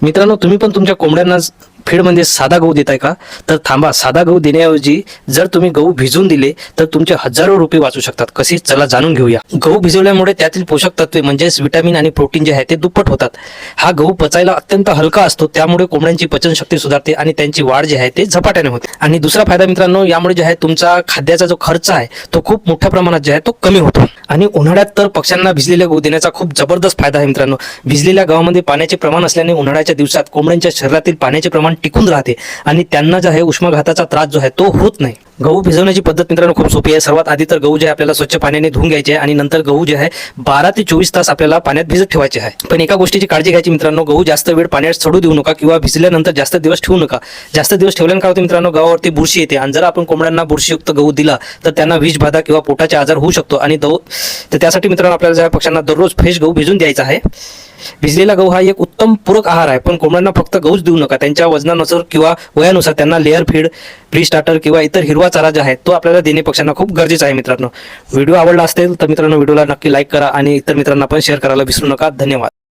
मित्रांनो, तुम्ही पण तुमच्या कोंबड्यांना फीडमध्ये साधा गहू देताय का? तर थांबा, साधा गहू देण्याऐवजी जर तुम्ही गहू भिजवून दिले तर तुमचे हजारो रुपये वाचू शकतात. कसे? चला जाणून घेऊया. गहू भिजवल्यामुळे त्यातील पोषक तत्वे म्हणजेच विटामिन आणि प्रोटीन जे आहे ते दुप्पट होतात. हा गहू पचायला अत्यंत हलका असतो, त्यामुळे कोंबड्यांची पचनशक्ती सुधारते आणि त्यांची वाढ जी आहे ते झपाट्याने होते. आणि दुसरा फायदा मित्रांनो, यामुळे जे आहे तुमचा खाद्याचा जो खर्च आहे तो खूप मोठ्या प्रमाणात जे आहे तो कमी होतो. आणि उन्हाळ्यात तर पक्ष्यांना भिजलेले गहू देण्याचा खूप जबरदस्त फायदा आहे मित्रांनो. भिजलेल्या गव्हामध्ये पाण्याचे प्रमाण असल्याने उन्हाळ्याच्या दिवसात कोंबड्यांच्या शरीरातील पाण्याचे प्रमाण टिकून राहते आणि त्यांना जो आहे उष्माघाताचा त्रास जो आहे तो होत नाही. गहू भिजवण्याची पद्धत मित्रांनो खूप सोपी आहे. सर्वात आधी तर गहू जे आपल्याला स्वच्छ पाण्याने धुवून घ्यायचे आहे आणि नंतर गहू जे आहे 12 ते 24 तास आपल्याला पाण्यात भिजत ठेवायचे आहे. पण एका गोष्टीची काळजी घ्यायची मित्रांनो, गहू जास्त वेळ पाण्यात सडू देऊ नका किंवा भिजल्यानंतर जास्त दिवस ठेवू नका. जास्त दिवस ठेवल्याने काय होते मित्रांनो, गव्हावरती बुरशी येते आणि जर आपण कोंबड्यांना बुरशीयुक्त गहू दिला तर त्यांना विषबाधा किंवा पोटाचे आजार होऊ शकतो. आणि तर त्यासाठी मित्रांनो आपल्याला ज्या पक्ष्यांना दररोज फ्रेश गहू भिजून द्यायचा आहे. भिजलेला गहू हा एक उत्तम पूरक आहार आहे, पण कोंबड्यांना फक्त गहूच देऊ नका. त्यांच्या वजनानुसार किंवा वयानुसार त्यांना लेअर फीड, प्री स्टार्टर किंवा इतर हिरवा चारा जो आहे तो आपल्याला देणे पक्ष्यांना खूप गरजेचं आहे. मित्रांनो, व्हिडिओ आवडला असेल तर मित्रांनो व्हिडिओला नक्की लाईक करा आणि इतर मित्रांना पण शेअर करायला विसरू नका. धन्यवाद.